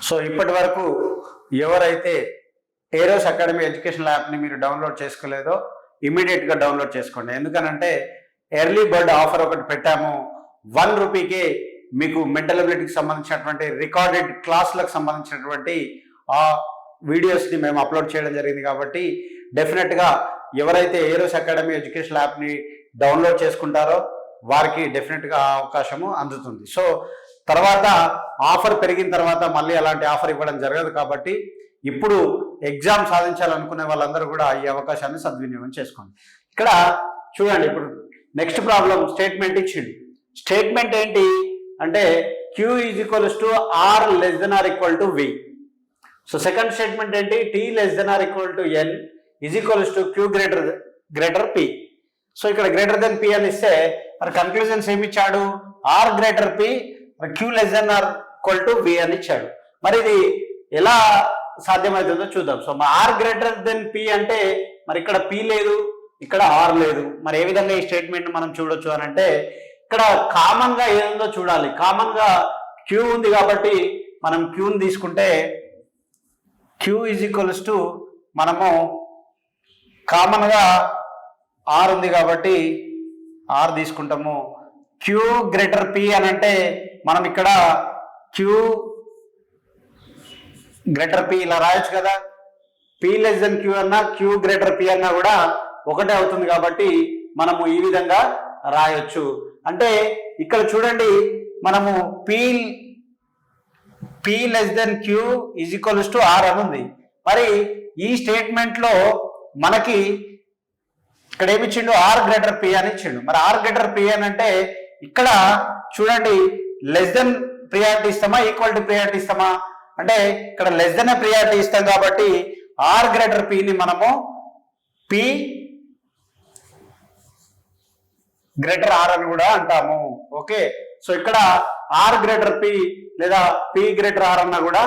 So ఇప్పటి వరకు ఎవరైతే ఏరోస్ అకాడమీ ఎడ్యుకేషన్ యాప్ని మీరు డౌన్లోడ్ చేసుకోలేదో ఇమీడియట్గా డౌన్లోడ్ చేసుకోండి. ఎందుకనంటే ఎర్లీ బర్డ్ ఆఫర్ ఒకటి పెట్టాము. 1 రూపీకే మీకు మెంటల్ అబిలిటీకి సంబంధించినటువంటి రికార్డెడ్ క్లాసులకు సంబంధించినటువంటి ఆ వీడియోస్ని మేము అప్లోడ్ చేయడం జరిగింది. కాబట్టి డెఫినెట్గా ఎవరైతే ఏరోస్ అకాడమీ ఎడ్యుకేషన్ యాప్ని డౌన్లోడ్ చేసుకుంటారో వారికి డెఫినెట్గా ఆ అవకాశము అందుతుంది. సో తర్వాత ఆఫర్ పెరిగిన తర్వాత మళ్ళీ అలాంటి ఆఫర్ ఇవ్వడం జరగదు. కాబట్టి ఇప్పుడు ఎగ్జామ్ సాధించాలనుకునే వాళ్ళందరూ కూడా ఈ అవకాశాన్ని సద్వినియోగం చేసుకోండి. ఇక్కడ చూడండి, ఇప్పుడు నెక్స్ట్ ప్రాబ్లం స్టేట్మెంట్ ఇచ్చింది. స్టేట్మెంట్ ఏంటి అంటే Q R < V. So second statement ఏంటి, T < N Q P. So ఇక్కడ గ్రేటర్ దెన్ P అని ఇస్తే మరి కన్క్లూజన్స్ ఏమి ఇచ్చాడు, R P Q < V అని ఇచ్చాడు. మరి ఇది ఎలా సాధ్యమవుతుందో చూద్దాం. సో R P అంటే మరి ఇక్కడ P లేదు, ఇక్కడ R లేదు. మరి ఏ విధంగా ఈ స్టేట్మెంట్ మనం చూడొచ్చు అని అంటే ఇక్కడ కామన్ గా ఏదో చూడాలి. కామన్ గా Q ఉంది కాబట్టి మనం Qని తీసుకుంటే Q మనము కామన్ గా R ఉంది కాబట్టి R తీసుకుంటాము. Q P అని అంటే మనం ఇక్కడ Q P ఇలా రాయొచ్చు కదా. P Q అన్నా Q P అన్నా కూడా ఒకటే అవుతుంది కాబట్టి మనము ఈ విధంగా రాయొచ్చు. అంటే ఇక్కడ చూడండి, మనము P Q R అని ఉంది. మరి ఈ స్టేట్మెంట్ లో మనకి ఇక్కడ ఏమి ఇచ్చిండు, R P అని ఇచ్చిండు. మరి R P అని అంటే ఇక్కడ చూడండి, లెస్ దెన్ ప్రియారిటీ ఇస్తామా, ఈక్వల్ టు ప్రియారిటీ ఇస్తామా అంటే ఇక్కడ లెస్ దెన్ ప్రియారిటీ ఇస్తాం కాబట్టి R P ని మనము P R అని కూడా అంటాము. ఓకే, సో ఇక్కడ R P లేదా P R అన్నా కూడా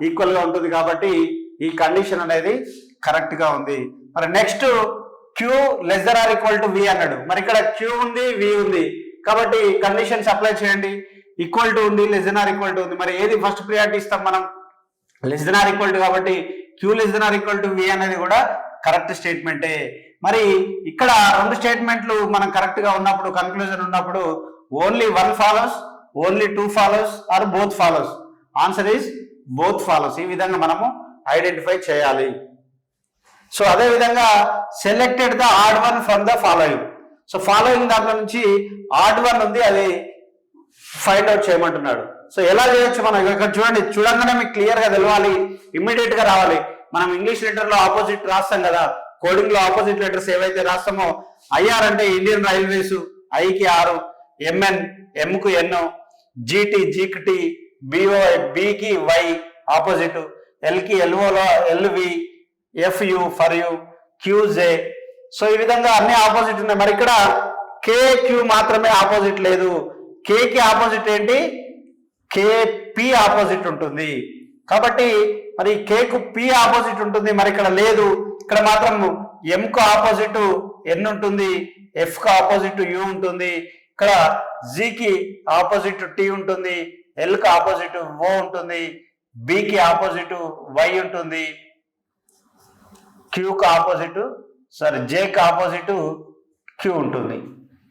ఈక్వల్ గా ఉంటుంది కాబట్టి ఈ కండిషన్ అనేది కరెక్ట్ గా ఉంది. మరి నెక్స్ట్ Q < V అన్నాడు. మరి ఇక్కడ Q ఉంది, V ఉంది కాబట్టి కండిషన్స్ అప్లై చేయండి. ఈక్వల్ టు ఉంది, < ఉంది. మరి ఏది ఫస్ట్ ప్రియారిటీ ఇస్తాం మనం, < కాబట్టి Q < V అనేది కూడా కరెక్ట్ స్టేట్మెంటే. మరి ఇక్కడ రెండు స్టేట్మెంట్లు మనం కరెక్ట్ గా ఉన్నప్పుడు, కన్క్లూజన్ ఉన్నప్పుడు only 1 follows, only 2 follows or both follows. Answer is both follows. ఈ విధంగా మనము ఐడెంటిఫై చేయాలి. సో అదే విధంగా selected the odd one from the following. So following దాంట్లో నుంచి ఆడ్ వన్ ఉంది, అది ఫైండ్ అవుట్ చేయమంటున్నాడు. సో ఎలా చేయొచ్చు మనం ఇక్కడ చూడండి, చూడంగానే మీకు క్లియర్ గా తెలవాలి, ఇమ్మీడియట్ గా రావాలి. మనం ఇంగ్లీష్ లెటర్ లో ఆపోజిట్ రాస్తాం కదా, కోడింగ్ లో ఆపోజిట్ లెటర్స్ ఏవైతే రాస్తామో, IR అంటే ఇండియన్ రైల్వేస్, ఐకి R, MN M కు N, GT Gకి T, BO Bకి Y ఆపోజిట్, Lకి LO లో LV, FU for U, QJ. So ఈ విధంగా అన్ని ఆపోజిట్ ఉన్నాయి. మరి ఇక్కడ KQ మాత్రమే ఆపోజిట్ లేదు. K కి ఆపోజిట్ ఏంటి, KP ఆపోజిట్ ఉంటుంది. కాబట్టి మరి K కు P ఆపోజిట్ ఉంటుంది, మరి ఇక్కడ లేదు. ఇక్కడ మాత్రం M కు ఆపోజిట్ N ఉంటుంది, F కు ఆపోజిట్ U ఉంటుంది, ఇక్కడ G కి ఆపోజిట్ T ఉంటుంది, L కు ఆపోజిట్ O ఉంటుంది, B కి ఆపోజిట్ Y ఉంటుంది, Q కు ఆపోజిట్ J కు ఆపోజిట్ Q ఉంటుంది.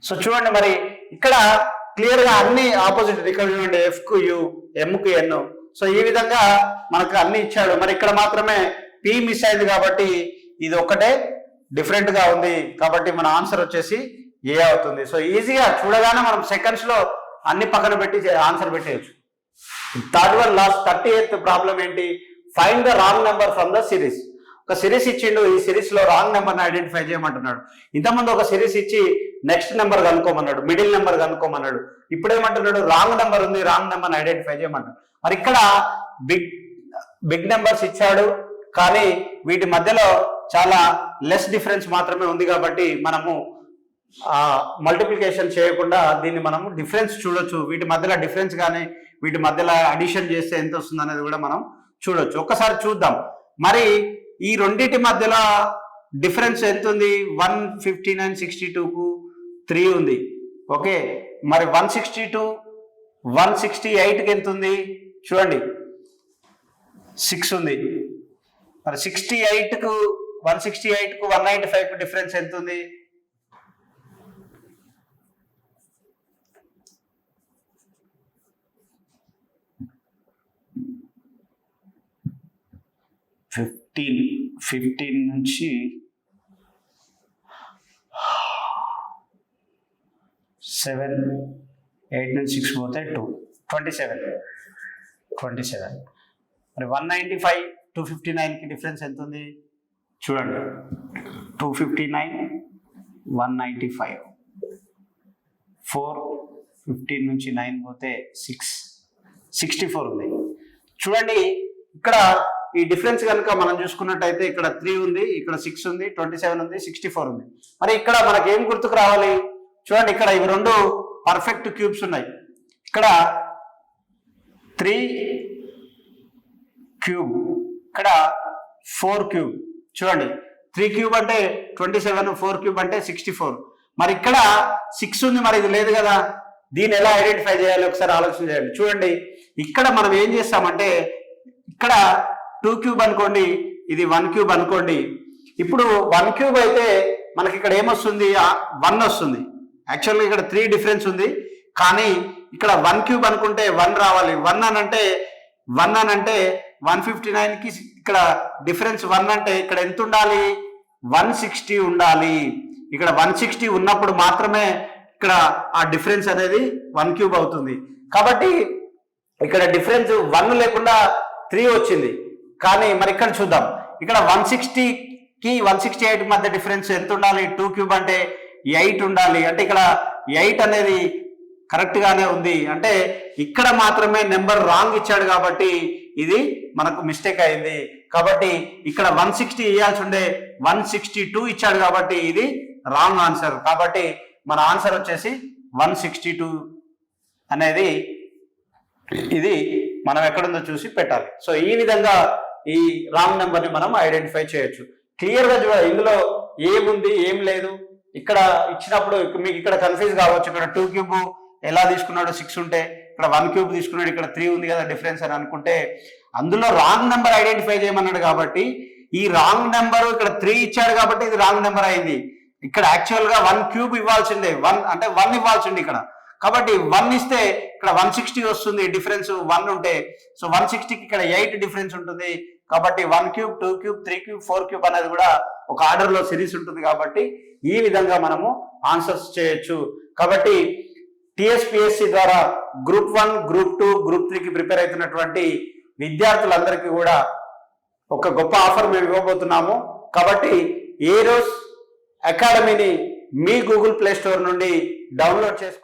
సో చూడండి, మరి ఇక్కడ క్లియర్ గా అన్ని ఆపోజిట్. ఇక్కడ చూడండి, F కు U, M కు N. సో ఈ విధంగా మనకు అన్ని ఇచ్చాడు. మరి ఇక్కడ మాత్రమే P మిస్ అయింది కాబట్టి ఇది ఒకటే డిఫరెంట్ గా ఉంది కాబట్టి మన ఆన్సర్ వచ్చేసి ఏ అవుతుంది. సో ఈజీగా చూడగానే మనం సెకండ్స్ లో అన్ని పక్కన పెట్టి ఆన్సర్ పెట్టేయచ్చు. Third one, last 38th problem ఏంటి, find the wrong number from the series. ఒక సిరీస్ ఇచ్చిండు, ఈ సిరీస్ లో రాంగ్ నెంబర్ ని ఐడెంటిఫై చేయమంటున్నాడు. ఇంతకుముందు ఒక సిరీస్ ఇచ్చి నెక్స్ట్ నెంబర్ కనుక్కోమన్నాడు, మిడిల్ నెంబర్ కనుక్కోమన్నాడు. ఇప్పుడు ఏమంటున్నాడు, రాంగ్ నెంబర్ ఉంది, రాంగ్ నెంబర్ ని ఐడెంటిఫై చేయమంటాడు. మరి ఇక్కడ బిగ్ నెంబర్స్ ఇచ్చాడు, కానీ వీటి మధ్యలో చాలా లెస్ డిఫరెన్స్ మాత్రమే ఉంది కాబట్టి మనము మల్టిప్లికేషన్ చేయకుండా దీన్ని మనము డిఫరెన్స్ చూడొచ్చు. వీటి మధ్యలో డిఫరెన్స్ కానీ వీటి మధ్యలో అడిషన్ చేస్తే ఎంత వస్తుంది అనేది కూడా మనం చూడొచ్చు. ఒక్కసారి చూద్దాం. మరి ఈ రెండింటి మధ్యలో డిఫరెన్స్ ఎంత ఉంది, 159 62కు 3 ఉంది. ఓకే, మరి 162 168కి ఎంత ఉంది చూడండి, 6 ఉంది. మరి 68కు 168కు 195కు డిఫరెన్స్ ఎంత ఉంది? 15 నుంచి 7, 8 నుంచి 6 పోతే 27. మరి 195 259కి డిఫరెన్స్ ఎంత ఉంది చూడండి. 259 195 4 15 నుంచి 9 పోతే 64 ఉంది. చూడండి ఇక్కడ ఈ డిఫరెన్స్ కనుక మనం చూసుకున్నట్టయితే ఇక్కడ 3 ఉంది, ఇక్కడ 6 ఉంది, 27 ఉంది, 64 ఉంది. మరి ఇక్కడ మనకి ఏం గుర్తుకు రావాలి? చూడండి ఇక్కడ ఇవి రెండు పర్ఫెక్ట్ క్యూబ్స్ ఉన్నాయి. ఇక్కడ 3 క్యూబ్, ఇక్కడ 4 క్యూబ్. చూడండి 3 క్యూబ్ అంటే 27, 4 క్యూబ్ అంటే 64. మరి ఇక్కడ 6 ఉంది, మరి ఇది లేదు కదా, దీన్ని ఎలా ఐడెంటిఫై చేయాలి ఒకసారి ఆలోచన చేయండి. చూడండి ఇక్కడ మనం ఏం చేస్తామంటే ఇక్కడ 2 క్యూబ్ అనుకోండి, ఇది 1 క్యూబ్ అనుకోండి. ఇప్పుడు 1 క్యూబ్ అయితే మనకి ఇక్కడ ఏమొస్తుంది? 1 వస్తుంది. యాక్చువల్గా ఇక్కడ 3 డిఫరెన్స్ ఉంది, కానీ ఇక్కడ 1 క్యూబ్ అనుకుంటే 1 రావాలి. 1 అని అంటే 159కి ఇక్కడ డిఫరెన్స్ 1 అంటే ఇక్కడ ఎంత ఉండాలి? 160 ఉండాలి. ఇక్కడ 160 ఉన్నప్పుడు మాత్రమే ఇక్కడ ఆ డిఫరెన్స్ అనేది 1 క్యూబ్ అవుతుంది. కాబట్టి ఇక్కడ డిఫరెన్స్ 1 లేకుండా 3 వచ్చింది. కానీ మరి ఇక్కడ చూద్దాం, ఇక్కడ 160కి 168 మధ్య డిఫరెన్స్ ఎంత ఉండాలి? 2 క్యూబ్ అంటే 8 ఉండాలి. అంటే ఇక్కడ 8 అనేది కరెక్ట్ గానే ఉంది. అంటే ఇక్కడ మాత్రమే నెంబర్ రాంగ్ ఇచ్చాడు కాబట్టి ఇది మనకు మిస్టేక్ అయింది. కాబట్టి ఇక్కడ 160 ఇవ్వాల్సి ఉండే 162 ఇచ్చాడు కాబట్టి ఇది రాంగ్ ఆన్సర్. కాబట్టి మన ఆన్సర్ వచ్చేసి 162 అనేది ఇది మనం ఎక్కడుందో చూసి పెట్టాలి. సో ఈ విధంగా ఈ రాంగ్ నెంబర్ని మనం ఐడెంటిఫై చేయొచ్చు. క్లియర్గా చూడాలి ఇందులో ఏముంది ఏం లేదు. ఇక్కడ ఇచ్చినప్పుడు మీకు ఇక్కడ కన్ఫ్యూజ్ కావచ్చు. ఇక్కడ 2 క్యూబ్ ఎలా తీసుకున్నాడు? 6 ఉంటే ఇక్కడ 1 క్యూబ్ తీసుకున్నాడు, ఇక్కడ 3 ఉంది కదా డిఫరెన్స్ అని అనుకుంటే అందులో రాంగ్ నెంబర్ ఐడెంటిఫై చేయమన్నాడు. కాబట్టి ఈ రాంగ్ నెంబర్ ఇక్కడ 3 ఇచ్చాడు కాబట్టి ఇది రాంగ్ నెంబర్ అయింది. ఇక్కడ యాక్చువల్గా 1 క్యూబ్ ఇవ్వాల్సిందే, 1 ఇవ్వాల్సింది ఇక్కడ. కాబట్టి 1 ఇస్తే ఇక్కడ 160 వస్తుంది డిఫరెన్స్ 1 ఉంటే. సో 160కి ఇక్కడ 8 డిఫరెన్స్ ఉంటుంది. కాబట్టి 1 క్యూబ్, 2 క్యూబ్, 3 క్యూబ్, 4 క్యూబ్ అనేది కూడా ఒక ఆర్డర్లో సిరీస్ ఉంటుంది. కాబట్టి ఈ విధంగా మనము ఆన్సర్స్ చేయొచ్చు. కాబట్టి టిఎస్పిఎస్సి ద్వారా గ్రూప్ 1, గ్రూప్ 2, గ్రూప్ 3కి ప్రిపేర్ అవుతున్నటువంటి విద్యార్థులందరికీ కూడా ఒక గొప్ప ఆఫర్ మేము ఇవ్వబోతున్నాము. కాబట్టి ఏరోస్ అకాడమీని మీ గూగుల్ ప్లే స్టోర్ నుండి డౌన్లోడ్ చేసుకోండి.